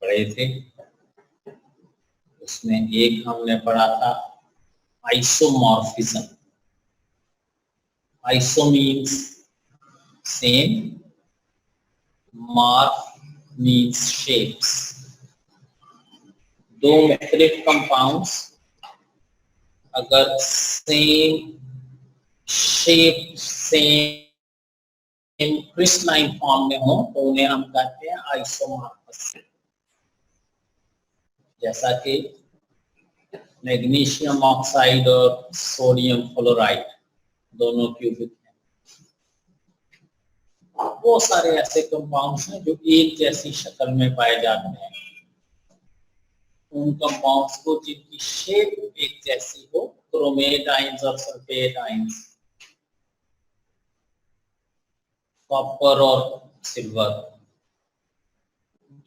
पढ़े थे, उसमें एक हमने पढ़ा था isomorphism. Iso means same, morph means shapes. दो मुख्तलिफ कंपाउंड्स अगर same shape, same crystalline form में हो तो उन्हें हम कहते हैं आइसोमॉर्फस। जैसा कि मैग्नीशियम ऑक्साइड और सोडियम फ्लोराइड दोनों क्यूबिक हैं। बहुत सारे ऐसे कंपाउंड्स हैं जो एक जैसी शक्ल में पाए जाते हैं। उन कंपाउंड्स को जिनकी शेप एक जैसी हो, क्रोमेट आयंस और सल्फेट आयंस, कॉपर और सिल्वर,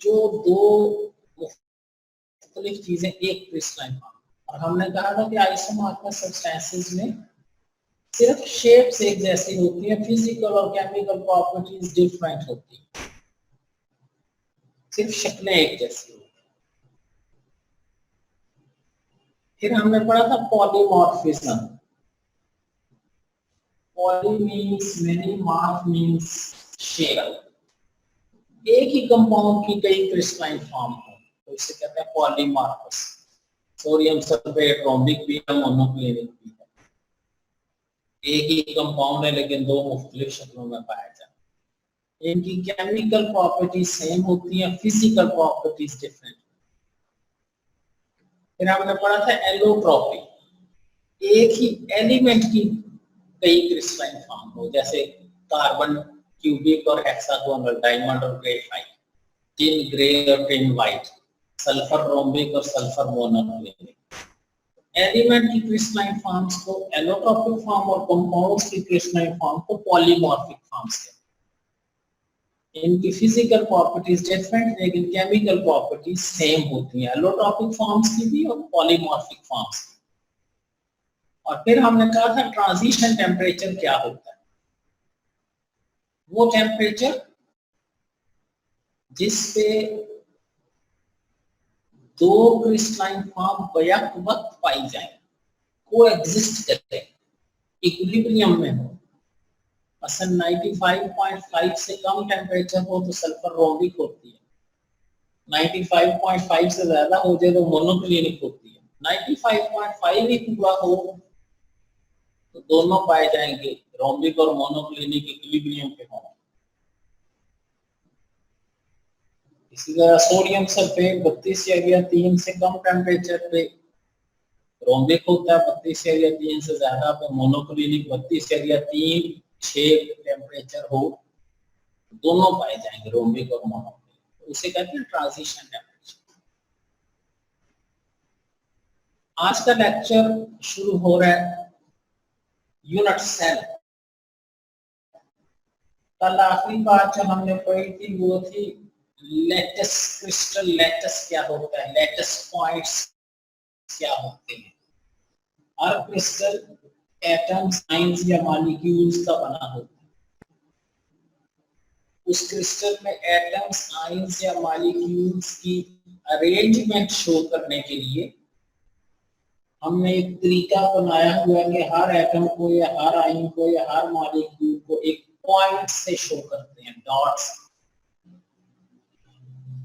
जो दो मुख्तलिफ चीजें एक क्रिस्टलाइन फॉर्म। और हमने कहा था कि आइसोमॉर्फस सब्सटेंसेस में सिर्फ शेप्स एक जैसी होती है, फिजिकल और केमिकल प्रॉपर्टीज डिफरेंट होती है, सिर्फ शक्लें एक जैसी होती है। फिर हमने पढ़ा था polymorphism. Poly means many, morph means shape. एक ही कंपाउंड की कई क्रिस्टलाइन फॉर्म हो तो इसे कहते हैं पॉलीमॉर्फस। सोडियम सल्फेट रोम्बिक भी है, मोनोक्लिनिक भी है। एक ही कंपाउंड है लेकिन दो मुख्तलिफ शक्लों में पाया जाता है। इनकी केमिकल प्रॉपर्टीज सेम होती हैं, फिजिकल प्रॉपर्टीज डिफरेंट। फिर हमने पढ़ा था एलोट्रॉपी। एक ही एलिमेंट की कई क्रिस्टलाइन फॉर्म हो, जैसे कार्बन क्यूबिक और हेक्सागोनल, डायमंड और ग्रेफाइट, टिन ग्रे और टिन व्हाइट, सल्फर रोम्बिक और सल्फर मोनोक्लिनिक। एलिमेंट की क्रिस्टलाइन फॉर्म्स को एलोट्रॉपिक फॉर्म और कंपाउंड्स की क्रिस्टलाइन फॉर्म को पॉलीमॉर्फिक फॉर्म्स कहते हैं। इनकी फिजिकल प्रॉपर्टीज डिफरेंट लेकिन केमिकल प्रॉपर्टीज सेम होती हैं, एलोट्रॉपिक फॉर्म्स की भी और पॉलीमॉर्फिक फॉर्म्स की। और फिर हमने कहा था ट्रांजिशन टेम्परेचर क्या होता है। वो टेम्परेचर जिसपे दो क्रिस्टलाइन फॉर्म बैक वक्त पाई जाए, को एग्जिस्ट करते, इक्विलिब्रियम में हो। मसलन 95.5 से कम टेम्परेचर हो तो सल्फर रोम्बिक होती है, 95.5 से ज्यादा हो जाए तो मोनोक्लिनिक होती है। 95.5 ही पूरा हो तो दोनों पाए जाएंगे, रोम्बिक और मोनोक्लिनिक इक्विलिब्रियम पे हों। इसी तरह सोडियम सल्फेट 32/3 से कम टेम्परेचर पे रोम्बिक होता है, 32/3 से ज्यादा पे मोनोक्लिनिक, 32/3 6 टेम्परेचर हो दोनों पाए जाएंगे, रोम्बिक और मोनोक्लिनिक। उसे कहते हैं ट्रांजिशन टेम्परेचर। आज का लेक्चर शुरू हो रहा है यूनिट सेल। कल आखिरी बात जो हमने पढ़ी थी वो थी लेटिस क्रिस्टल। लेटिस क्या होता है, लेटिस पॉइंट्स क्या होते हैं। हर क्रिस्टल एटम्स, आयंस या मॉलिक्यूल्स का बना होता है। उस क्रिस्टल में एटम्स, आयंस या मॉलिक्यूल्स की अरेंजमेंट शो करने के लिए हमने एक तरीका बनाया हुआ है कि हर एटम को या हर आयन को या हर मॉलिक्यूल को एक पॉइंट से शो करते हैं, डॉट्स।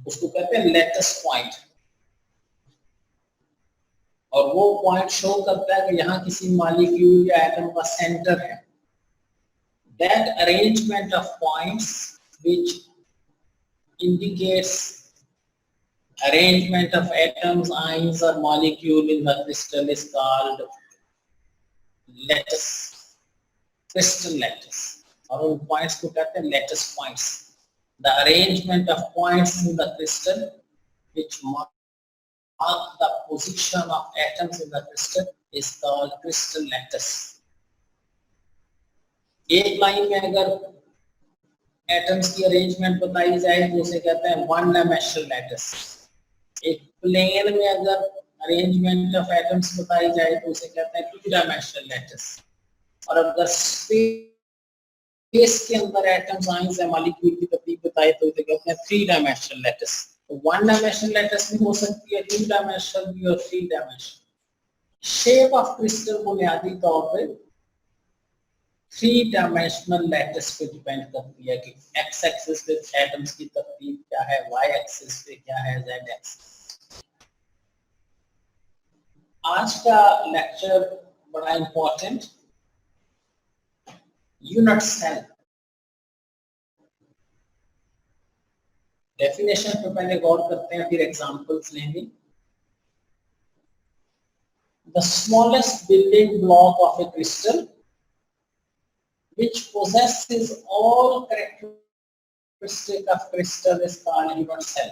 उसको कहते हैं लेटिस पॉइंट। और वो पॉइंट शो करता है कि यहाँ किसी मॉलिक्यूल या एटम का सेंटर है। That arrangement of points which indicates arrangement of atoms, ions or molecule in the crystal is called lattice, crystal lattice. और उन पॉइंट्स को कहते हैं lattice points. The arrangement of points in the crystal which mark the position of atoms in the crystal is called crystal lattice. एक line में अगर atoms की arrangement बताई जाए तो उसे कहते हैं वन डायमेंशनल लैटिस। एक प्लेन में अगर अरेंजमेंट ऑफ एटम्स बताई जाए तो उसे कहते हैं टू डायमेंशनल लैटिस। और अगर स्पेस के अंदर एटम्स, आयंस या मॉलिक्यूल की तरतीब बताई तो उसे कहते हैं three dimensional lattice. One dimensional lattice भी हो सकती है, टू डायमेंशनल भी और three dimensional. Shape of crystal बुनियादी तौर पे थ्री डायमेंशनल लैटिस पे डिपेंड करती है कि एक्स एक्सिस पे एटम्स की तरतीब क्या है, वाई एक्सिस पे क्या है, जेड एक्सिस। आज का लेक्चर बड़ा इंपॉर्टेंट, यूनिट सेल। डेफिनेशन पे पहले गौर करते हैं, फिर एग्जांपल्स लेंगे। The smallest building block of a crystal which possesses all characteristics of crystal is called unit cell.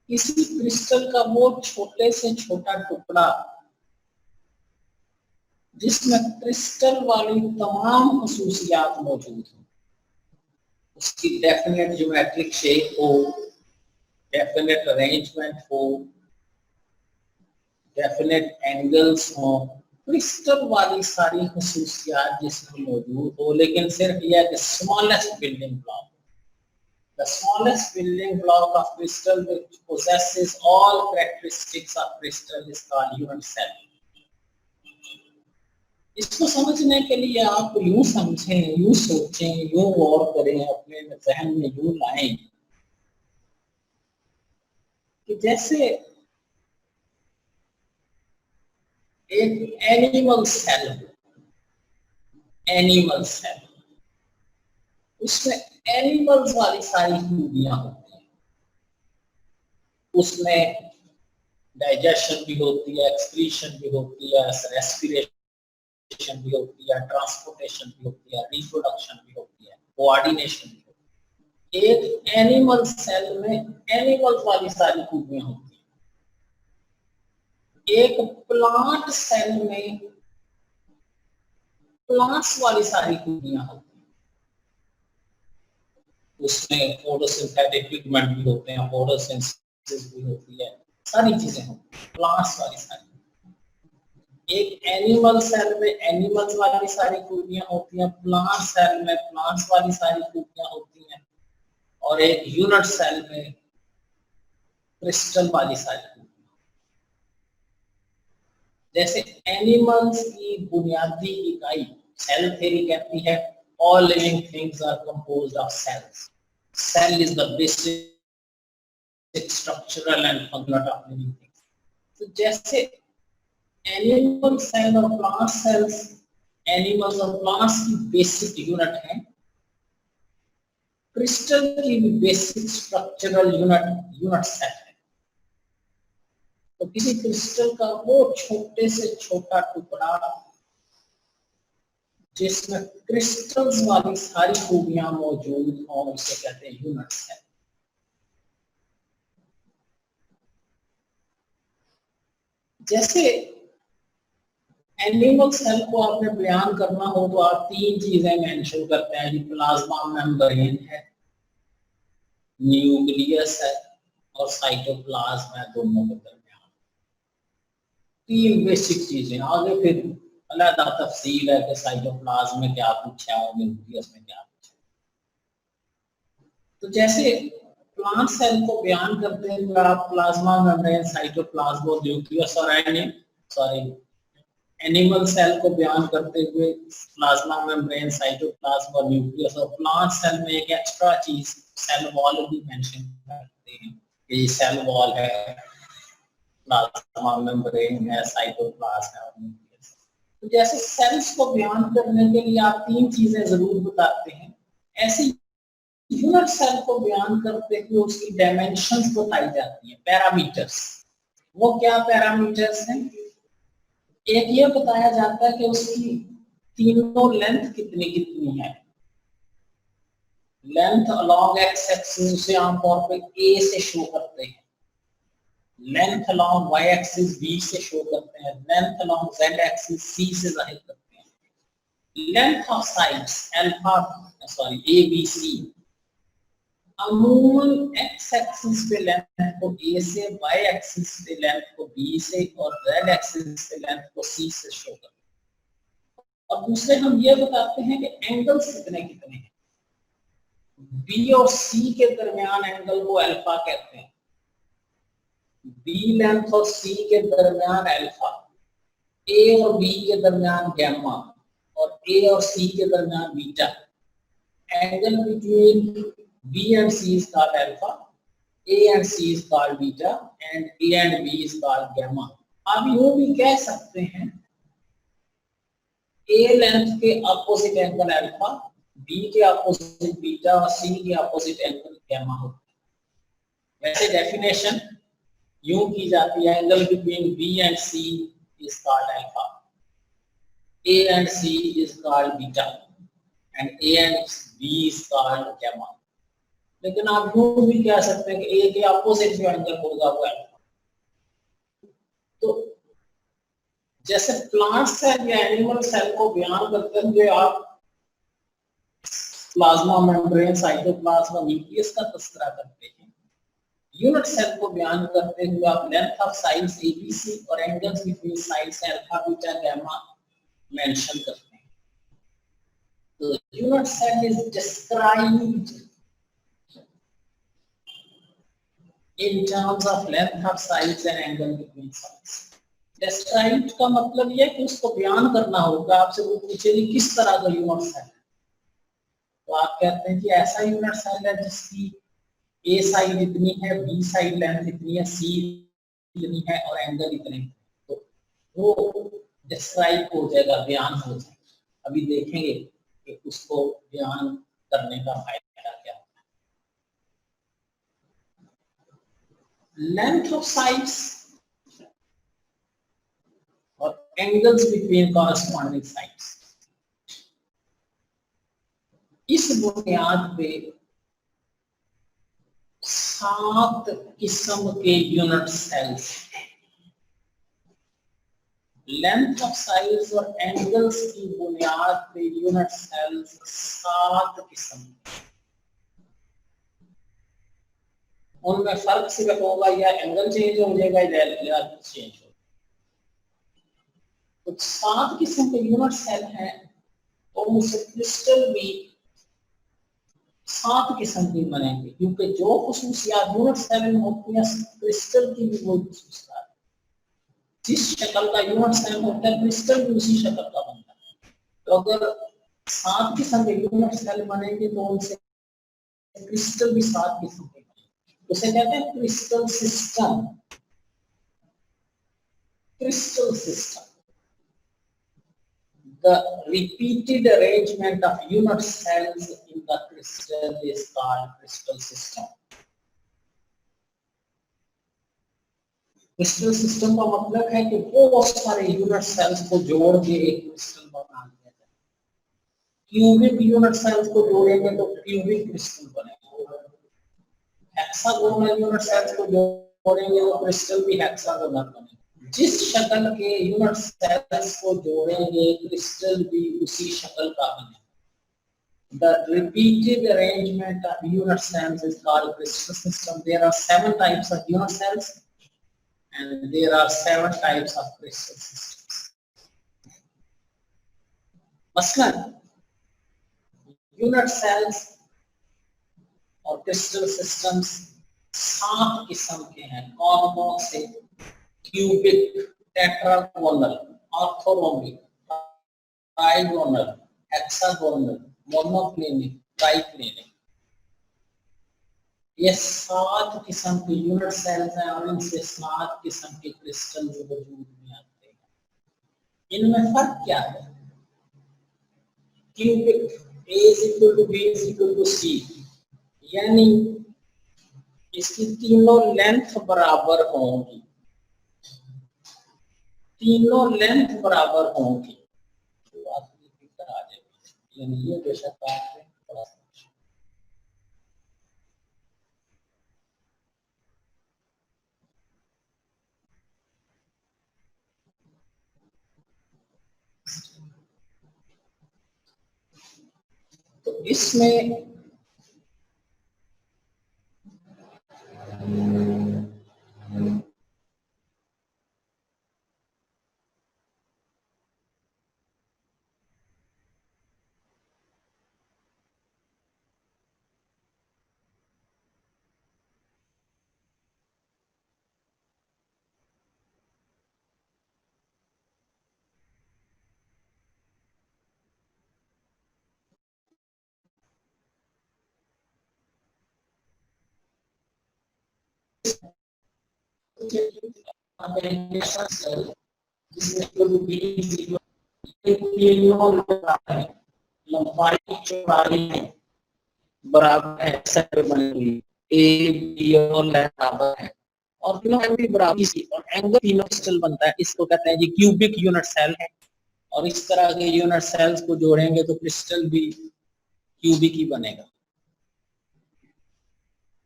किसी क्रिस्टल का वो छोटे से छोटा टुकड़ा जिसमें क्रिस्टल वाली तमाम खसूसियात मौजूद हो, उसकी डेफिनेट ज्योमेट्रिक शेप हो, डेफिनेट अरेंजमेंट हो, डेफिनेट एंगल्स हो, क्रिस्टल वाली सारी खसूसियात जिसमें मौजूद हो, लेकिन सिर्फ यह कि smallest building block, the smallest building block of crystal which possesses all characteristics of crystal is called unit cell. इसको समझने के लिए आप यूं समझें, यूं सोचें, यूं गौर करें, अपने जहन में यूं लाएं कि जैसे एक एनिमल सेल, उसमें एनिमल्स वाली सारी खूबियां होती हैं। उसमें डाइजेशन भी होती है, एक्सक्रीशन भी होती है, रेस्पिरेशन भी होती है, ट्रांसपोर्टेशन भी होती है, रिप्रोडक्शन भी होती है, कोऑर्डिनेशन भी होती है। एक एनिमल सेल में एनिमल्स वाली सारी खूबियां होती हैं। एक प्लांट सेल में प्लांट्स वाली सारी खूबियां होती हैं। उसमें फोटोसिंथेटिक पिगमेंट भी होते हैं, फोटोसिंथेसिस भी होती है, सारी चीजें होती हैं, प्लांट्स वाली सारी। एक एनिमल सेल में एनिमल्स वाली सारी खूबियां होती हैं, प्लांट सेल में प्लांट्स वाली सारी खूबियां होती हैं, और एक यूनिट सेल में क्रिस्टल वाली सारी खूबियां। जैसे एनिमल्स की बुनियादी इकाई सेल थ्योरी कहती है all living things are composed of cells. Cell is the basic structural and functional of living things. तो जैसे एनिमल सेल और प्लांट सेल्स एनिमल्स और प्लांट्स की बेसिक यूनिट है, क्रिस्टल की भी बेसिक स्ट्रक्चरल यूनिट सेल है। तो किसी क्रिस्टल का वो छोटे से छोटा टुकड़ा जिसमें क्रिस्टल्स वाली सारी खूबियां मौजूद हों, उसे कहते हैं यूनिट सेल। जैसे एनिमल सेल को आपने बयान करना हो तो आप तीन चीजें मेंशन करते हैं, प्लाज्मा मेम्ब्रेन है, न्यूक्लियस है और साइटोप्लाज्म है, दोनों के दरमियान तीन बेसिक चीजें। आगे फिर अलग तफसील है कि साइटोप्लाज्म में क्या पूछा और न्यूक्लियस में क्या पूछा। तो जैसे प्लांट सेल को बयान करते हुए आप प्लाज्मा मेम्ब्रेन, साइटोप्लाज्म और न्यूक्लियस और एनिमल सेल को बयान करते हुए प्लाज्मा मेम्ब्रेन, साइटोप्लाज्म और न्यूक्लियस, और प्लांट सेल में एक एक्स्ट्रा चीज सेल वॉल भी मेंशन करते हैं कि सेल वॉल है, प्लाज्मा मेम्ब्रेन है, साइटोप्लाज्म है और न्यूक्लियस। तो जैसे सेल्स को बयान करने के लिए आप तीन चीजें जरूर बताते हैं, ऐसी यूनिट सेल को बयान करते हुए उसकी डायमेंशंस बताई जाती हैं, पैरामीटर्स। वो क्या पैरामीटर्स हैं? एक ये बताया जाता है कि उसकी तीनों लेंथ कितनी कितनी है। लेंथ अलोंग एक्स एक्सिस उसे आमतौर पर ए से शो करते हैं, length along Y axis B से शो करते हैं, length along Z axis C से जाहिर करते हैं। Length of sides alpha A B C अमूमन एक्स एक्सिस पे लेंथ को ए से, वाई एक्सिस पे लेंथ को बी से और जेड एक्सिस पे लेंथ को सी से शो करते हैं। और दूसरे हम ये बताते हैं कि एंगल्स कितने कितने हैं। बी और सी के दरमियान एंगल को अल्फा कहते हैं। बी लेंथ और सी के दरमियान अल्फा, ए और बी के दरमियान गैमा और ए और सी के दरमियान beta. Angle between B and C is called alpha, A and C is called beta and A and B is called gamma. आप यूं भी कह सकते हैं ए लेंथ के अपोजिट एंगल अल्फा, बी के अपोजिट बीटा और सी के अपोजिट एंगल गैमा होता है। वैसे डेफिनेशन यूं की जाती है, angle between B and C is called alpha, A and C is called beta and A and B is called gamma. लेकिन आप यूं भी कह सकते हैं कि ए के अपोजिट जो एंगल होगा वो अल्फा। तो जैसे प्लांट सेल या एनिमल सेल को बयान करते हुए आप प्लाज्मा मेम्ब्रेन, साइटोप्लाज्म, न्यूक्लियस का तस्करा करते हैं, यूनिट सेल को बयान करते हुए आप लेंथ ऑफ साइड्स एबीसी और angles between sides alpha beta gamma mention करते हैं। तो unit cell is described in terms of length of sides and angle between sides। Described का मतलब यह है कि उसको बयान करना होगा। आपसे वो पूछेगी किस तरह का यूनिट सेल है, तो आप कहते हैं कि ऐसा यूनिट सेल है जिसकी ए साइड इतनी है, बी साइड लेंथ इतनी है, सी इतनी है और एंगल इतने हैं। तो वो डिस्क्राइब हो जाएगा, बयान हो जाएगा। अभी देखेंगे कि उसको बयान करने का फायदा क्या है। लेंथ ऑफ साइड्स और एंगल्स बिटवीन कॉरेस्पॉन्डिंग साइड्स, इस बुनियाद पे 7 किस्म के unit cells, length of sides और एंगल्स की बुनियाद पे यूनिट सेल्स 7 किस्म। उनमें फर्क सिर्फ होगा या एंगल चेंज हो जाएगा या चेंज हो। तो 7 किस्म के यूनिट सेल हैं और उनसे क्रिस्टल भी 7 किस्म के बनेंगे, क्योंकि जो खुसूसियात यूनिट सेल में होती हैं क्रिस्टल की भी वो खुसूसियात। जिस शक्ल का यूनिट सेल होता है क्रिस्टल भी उसी शक्ल का बनता है। तो अगर 7 किस्म के यूनिट सेल बनेंगे तो उनसे क्रिस्टल भी 7 किस्म के बनेंगे। उसे कहते हैं crystal system. Crystal system, the repeated arrangement of unit cells in the crystal is called crystal system। Crystal system का मतलब है कि बहुत सारे यूनिट सेल्स को जोड़ के एक क्रिस्टल बना दिया जाए। क्यूबिक यूनिट सेल्स को जोड़ेंगे तो क्यूबिक क्रिस्टल बनेगा। हेक्सागोनल यूनिट सेल्स को जोड़ेंगे तो क्रिस्टल भी हेक्सागोनल बनेगा। जिस शक्ल के यूनिट सेल्स को जोड़ेंगे क्रिस्टल भी उसी शक्ल का बनेगा। The repeated arrangement of unit cells is called crystal system। There are 7 types of unit cells and there are 7 types of crystal systems। मसलन यूनिट सेल्स और क्रिस्टल सिस्टम्स 7 किस्म के हैं। कौन कौन से? Cubic, tetragonal, orthorhombic, trigonal, hexagonal, monoclinic, triclinic. ये 7 किस्म के यूनिट सेल्स हैं और इनसे 7 किस्म के क्रिस्टल वजूद में आते हैं। इनमें फर्क क्या है? Cubic A is equal to B is equal to C, यानी इसकी तीनों लेंथ बराबर होंगी, तीनों लेंथ बराबर होंगी। तो आप आ जाएगी, यानी ये बेशक बात है थोड़ा सा। तो इसमें लंबाई चौड़ाई बराबर है, बनी हुई ए बी और बराबर है और तीनों भी बराबर सी और एंगल तीनों क्रिस्टल बनता है। इसको कहते हैं जी क्यूबिक यूनिट सेल है और इस तरह के यूनिट सेल्स को जोड़ेंगे तो क्रिस्टल भी क्यूबिक ही बनेगा।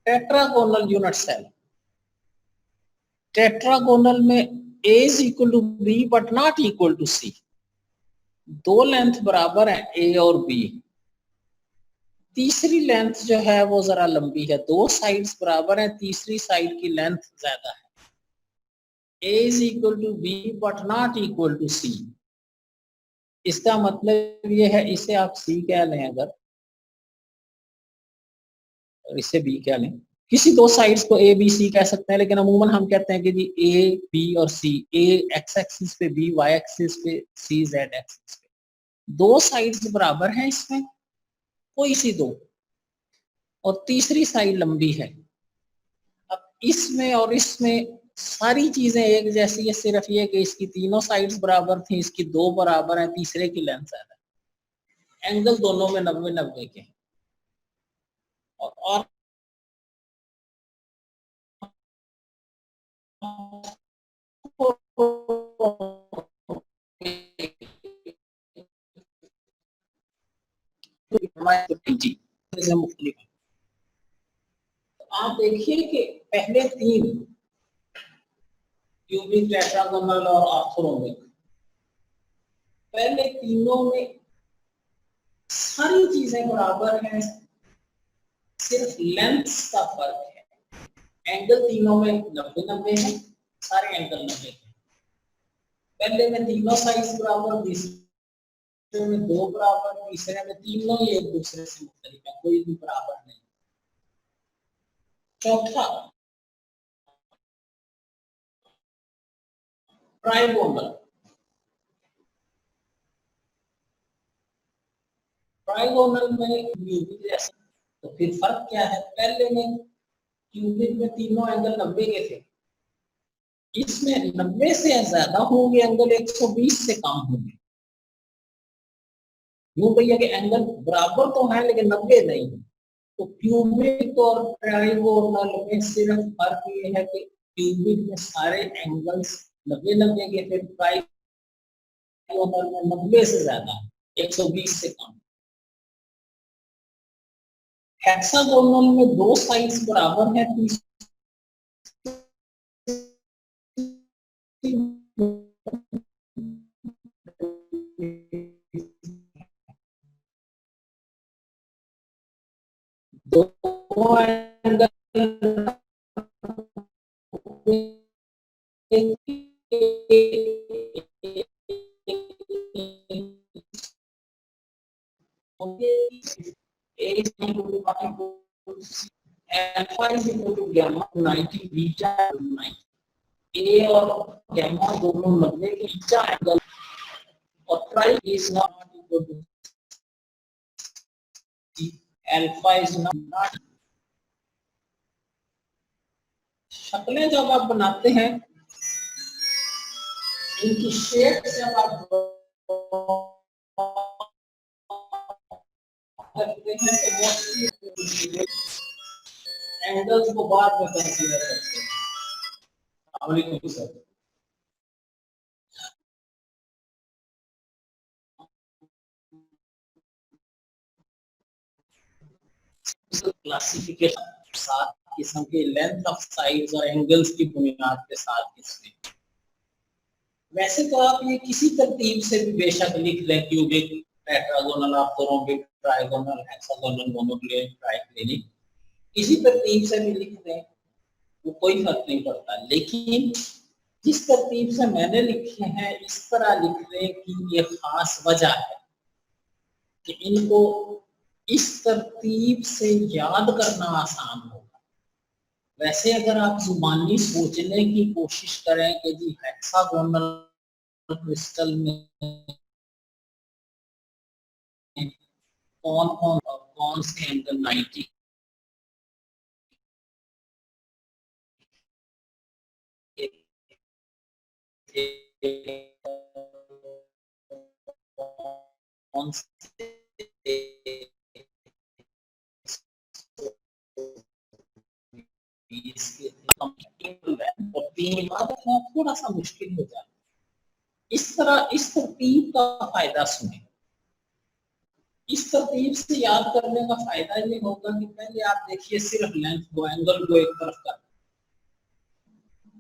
टेट्रागोनल यूनिट सेल, टेट्रागोनल में A is equal to B but not equal to C। दो लेंथ बराबर है A और B, तीसरी लेंथ जो है वो जरा लंबी है, दो साइड्स बराबर हैं, तीसरी साइड की लेंथ ज्यादा है। A is equal to B but not equal to C। इसका मतलब ये है, इसे आप C कह लें अगर, और इसे B कह लें, किसी दो साइड्स को A B C कह सकते हैं, लेकिन अमूमन हम कहते हैं कि जी A B और C, A x एक्सिस पे, B y एक्सिस पे, C z एक्सिस पे, दो साइड्स बराबर हैं इसमें, कोई सी दो, और तीसरी साइड लंबी है। अब इसमें और इसमें सारी चीजें एक जैसी है, सिर्फ ये कि इसकी तीनों साइड्स बराबर थी, इसकी दो बराबर है, तीसरे की लेंथ ज्यादा है। एंगल दोनों में 90-90 के हैं और मुख्तलिफ। आप देखिए कि पहले तीन क्यूबिक, टेट्रागोनल और ऑर्थोरोम्बिक, पहले तीनों में सारी चीजें बराबर हैं, सिर्फ लेंथ का फर्क है। एंगल तीनों में 90-90 है, सारे एंगल 90 हैं। पहले में तीनों साइड्स बराबर, दूसरे में दो बराबर, तीसरे में तीनों ही एक दूसरे से मुख्तलिफ है, कोई भी बराबर नहीं। चौथा ट्राइगोनल, ट्राइगोनल में क्यूबिक जैसा, तो फिर फर्क क्या है, पहले में क्यूबिक में तीनों एंगल 90 के थे, इसमें 90 से ज्यादा होंगे एंगल, 120 से कम होंगे। यूं भैया के एंगल बराबर तो है लेकिन 90 नहीं है। तो क्यूबिक और ट्राइगोनल में सिर्फ फर्क ये है कि क्यूबिक में सारे एंगल्स 90-90 के थे, ट्राइगोनल में 90 से ज्यादा, 120 से कम। हेक्सागोनल में दो साइड्स बराबर है, दो angle alpha is equal to gamma 90 beta 90, A और गामा दोनों 90 के बीटा एंगल, और try is not equal to alpha is not. शक्लें जब आप बनाते हैं, इनकी शेप जब आप करते हैं तो मोस्टली एंगल्स को बाद में कंसीडर करते हैं। सर क्लासिफिकेशन 7 किस्म के लेंथ ऑफ साइड्स और एंगल्स की बुनियाद पे 7 किस्में। वैसे तो आप ये किसी तरतीब से भी बेशक लिख लें, cubic, tetragonal, orthorhombic, trigonal, hexagonal, monoclinic, triclinic, किसी तरतीब से भी लिख दें, वो कोई फर्क नहीं पड़ता। लेकिन जिस तरतीब से मैंने लिखे हैं इस तरह लिख दें कि ये खास वजह है कि इनको इस तरतीब से याद करना आसान होगा। वैसे अगर आप जुबानी सोचने की कोशिश करें कि जी हेक्सागोनल क्रिस्टल में कौन कौन और कौन से एंगल 90, कौन से थोड़ा सा मुश्किल हो जाता है। इस तरतीब का फायदा सुने। इस तरतीब से याद करने का फायदा ये होगा कि पहले आप देखिए सिर्फ लेंथ को, एंगल को एक तरफ कर,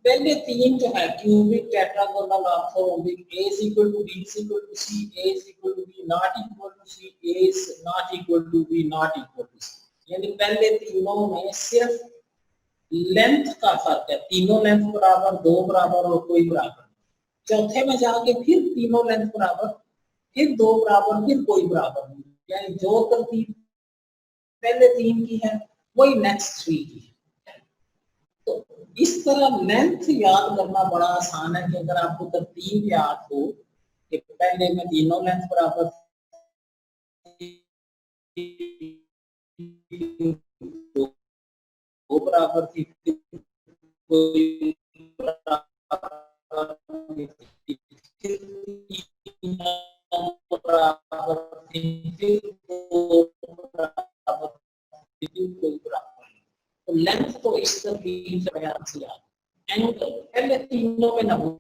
पहले तीन जो है cubic, tetragonal, orthorhombic, A is equal to B is equal to C, A is equal to B not equal to C, A is not equal to B not equal to C, यानी पहले तीनों में सिर्फ length का फर्क है, तीनों length बराबर, दो बराबर और कोई बराबर। चौथे में जाके फिर तीनों लेंथ बराबर, फिर दो बराबर, फिर कोई बराबर नहीं, यानी जो तरतीब पहले तीन की है वही नेक्स्ट थ्री की है। तो इस तरह लेंथ याद करना बड़ा आसान है कि अगर आपको तरतीब याद हो कि पहले में तीनों लेंथ बराबर, दो बराबर थी, कोई तो लेंथ तो इस तरतीब से बयान से याद। एंगल पहले तीनों में 90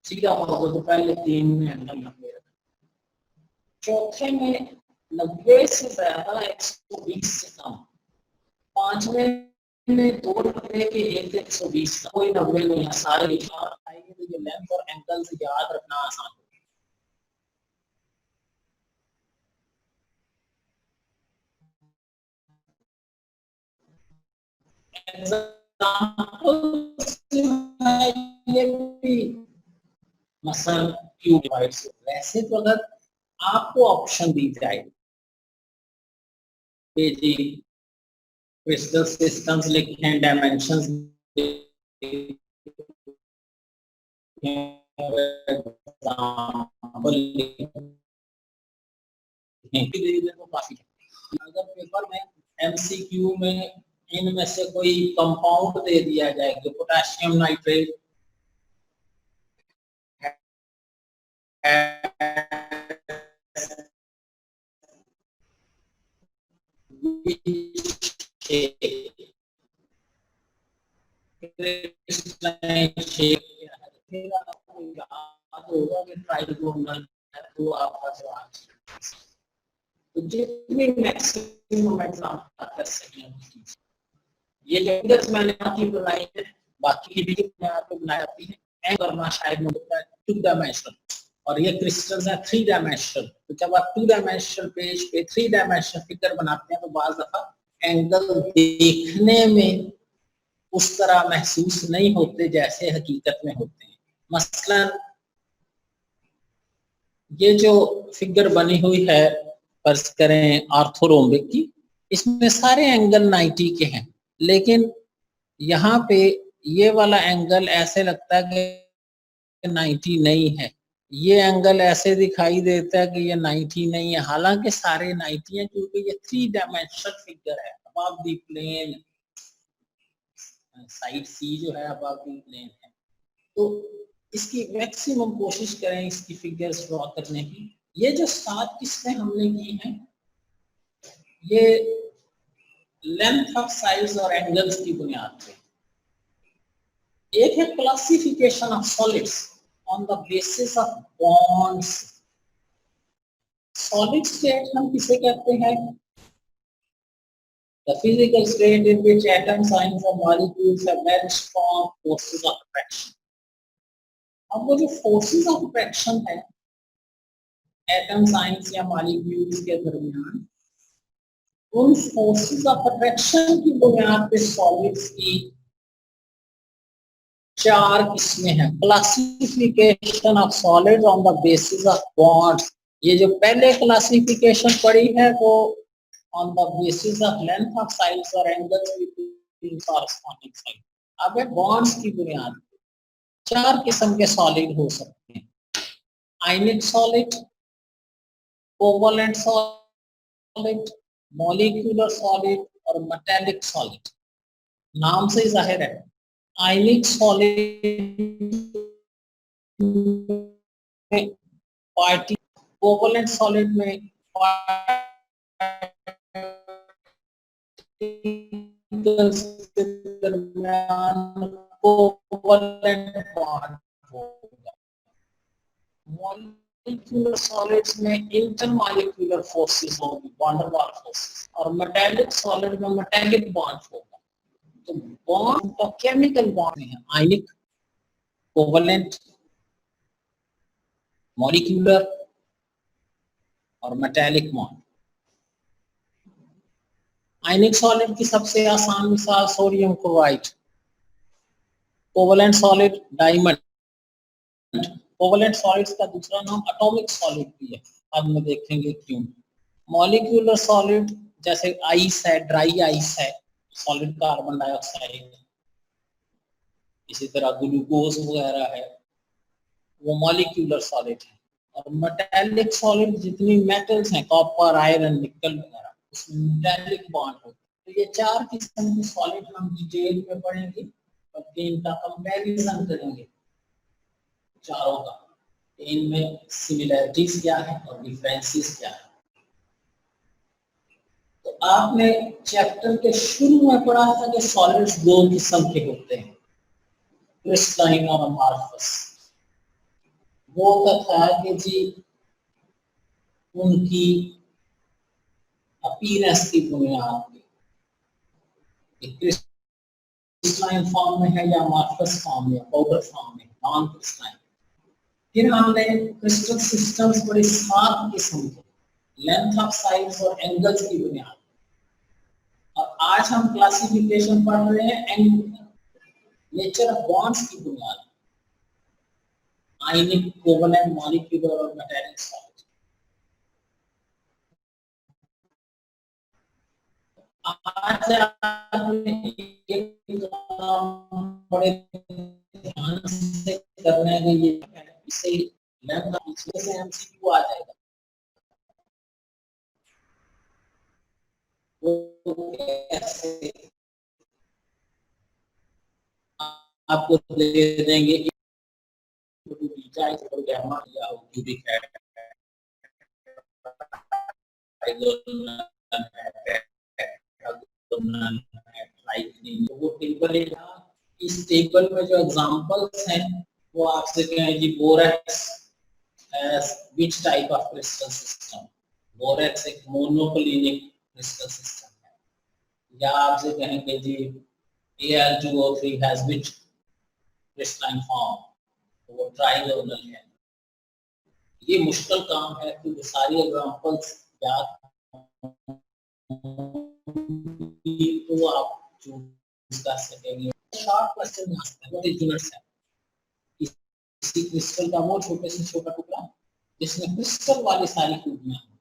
सीधा होगा तो पहले तीन में एंगल 90 रखा, चौथे में 90 से ज्यादा 120 से कम, पांचवें में दो 90 के एक 120 का, कोई 90 नहीं है, सारे आएंगे तो ये लेंथ और एंगल से याद रखना आसान है। मसल क्यूब डिवाइड्स, वैसे तो अगर आपको ऑप्शन दी जाए जी क्रिस्टल सिस्टम्स लिखे, डायमेंशंस तो काफी, अगर पेपर में एमसीक्यू में इनमें से कोई कंपाउंड दे दिया जाए कि पोटेशियम नाइट्रेट होगा कि ट्राइगोनल तो आपका जवाब, तो जितनी मैक्सिमम एग्जांपल कर सकें ये जो मैंने आपकी बनाई है, बाकी की भी आपको बनाई जाती है, एंड करना शायद होता है 2 डायमेंशनल, और ये क्रिस्टल्स है 3 डायमेंशनल। तो जब आप 2 डायमेंशनल पेज पे 3 डायमेंशनल फिगर बनाते हैं तो बाज़ दफा एंगल देखने में उस तरह महसूस नहीं होते जैसे हकीकत में होते हैं। मसलन ये जो फिगर बनी हुई है फर्ज करें ऑर्थोरोम्बिक की, इसमें सारे एंगल 90 के हैं, लेकिन यहाँ पे ये वाला एंगल ऐसे लगता है कि 90 नहीं है, ये एंगल ऐसे दिखाई देता है कि ये 90 नहीं है, हालांकि सारे 90 हैं क्योंकि ये 3 डायमेंशनल फिगर है। अबव द प्लेन, साइड सी जो है अबव द प्लेन है, तो इसकी मैक्सिमम कोशिश करें इसकी फिगर्स ड्रॉ करने की। ये जो 7 किस्में हमने की हैं ये लेंथ ऑफ साइज और एंगल्स की बुनियाद पे। एक है classification of solids on the basis of bonds. Solid state हम किसे कहते हैं? The physical state in which atoms, ions and molecules have very strong forces of attraction. अब वो जो फोर्सेस ऑफ अट्रैक्शन है एटम्स, आयंस या मॉलिक्यूल्स के दरमियान, उन फोर्सेस ऑफ अट्रैक्शन की बुनियाद पे सॉलिड्स की 4 किस्में हैं। Classification of solids on the basis of bonds, ये जो पहले क्लासिफिकेशन पड़ी है वो on the basis of length of sides और एंगल्स बिटवीन कॉरस्पॉन्डिंग साइड। अब है बॉन्ड्स की बुनियाद पे 4 किस्म के सॉलिड हो सकते हैं, आयनिक solid, covalent solid, molecular solid और मेटालिक सॉलिड। नाम से ही जाहिर है आयनिक सॉलिड पार्टी कोवलेंट सॉलिड में दरमियान कोवलेंट बॉन्ड होगा। मॉलिक्यूलर सॉलिड्स में इंटरमॉलिक्यूलर फोर्सेस होगी, वैन डर वाल्स फोर्सेस, और मेटालिक सॉलिड में मेटालिक बॉन्ड होगा। तो बॉन्ड तो केमिकल बॉन्ड है, आयनिक, कोवलेंट, मॉलिक्यूलर और मेटालिक बॉन्ड। आयनिक सॉलिड की सबसे आसान मिसाल sodium chloride, covalent solid diamond. Covalent solids का दूसरा नाम एटॉमिक सॉलिड भी है, अब में देखेंगे क्यों। मॉलिक्यूलर सॉलिड जैसे आइस है, ड्राई आइस है, सॉलिड कार्बन डाइऑक्साइड, इसी तरह ग्लूकोज वगैरह है, वो मॉलिक्यूलर सॉलिड है। और मेटालिक सॉलिड जितनी मेटल्स हैं, कॉपर, आयरन, निकल वगैरह, उसमें मेटालिक बॉन्ड होता है। तो ये चार किस्म के सॉलिड हम डिटेल में पढ़ेंगे और इनका कंपैरिजन करेंगे चारों का, इनमें सिमिलरिटीज क्या है और डिफरेंसेस क्या है। तो आपने चैप्टर के शुरू में पढ़ा था कि सॉलिड्स दो किस्म के होते हैं, क्रिस्टलाइन और अमॉर्फस। वो था कि जी उनकी अपीयरेंस की बुनियाद पे क्रिस्टलाइन फॉर्म में है या अमॉर्फस फॉर्म में, पाउडर फॉर्म में, नॉन क्रिस्टलाइन। फिर हमने क्रिस्टल सिस्टम्स बड़े 7 किस्म के, लेंथ ऑफ साइड्स और एंगल्स की बुनियाद। और आज हम क्लासिफिकेशन पढ़ रहे हैं नेचर ऑफ बॉन्ड्स की बुनियाद, आयनिक, कोवलेंट, मॉलिक्यूलर और मेटालिक सॉलिड। आज आपने एक बड़े ध्यान से करने के लिए इसे लेंथ से एमसीक्यू आ जाएगा। वो कैसे आपको दे देंगे, वो टेबल है। इस टेबल में जो एग्जांपल्स हैं वो आपसे कहें जी borax as which type of crystal system। Borax एक मोनोक्लिनिक क्रिस्टल सिस्टम है, या आपसे कहेंगे जी Al2O3 has which crystalline form, तो वो ट्राइगोनल है। ये मुश्किल काम है क्योंकि सारी एग्जांपल्स याद तो आप चूज कर सकेंगे। शॉर्ट क्वेश्चन आ सकता है, व्हाट इज यूनिट सेल? किसी क्रिस्टल का वो छोटे से छोटा टुकड़ा जिसमें क्रिस्टल वाली सारी खूबियां हैं,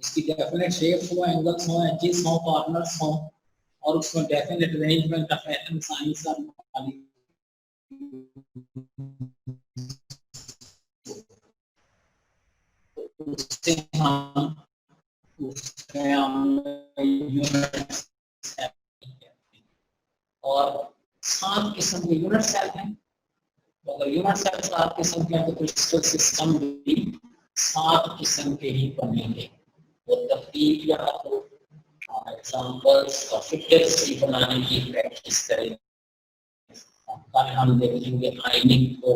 इसकी डेफिनेट शेप हो, एंगल्स हो, एजेस हो, कॉर्नर्स हो, और उसमें definite arrangement of atom science और उससे हम और 7 किस्म के यूनिट सेल हैं। तो अगर यूनिट सेल 7 किस्म के हैं तो क्रिस्टल सिस्टम भी 7 किस्म के ही बनेंगे। वो तफरीक या तो एग्जांपल्स और फिगर्स की बनाने की प्रैक्टिस करें। कल हम देखेंगे आयनिक को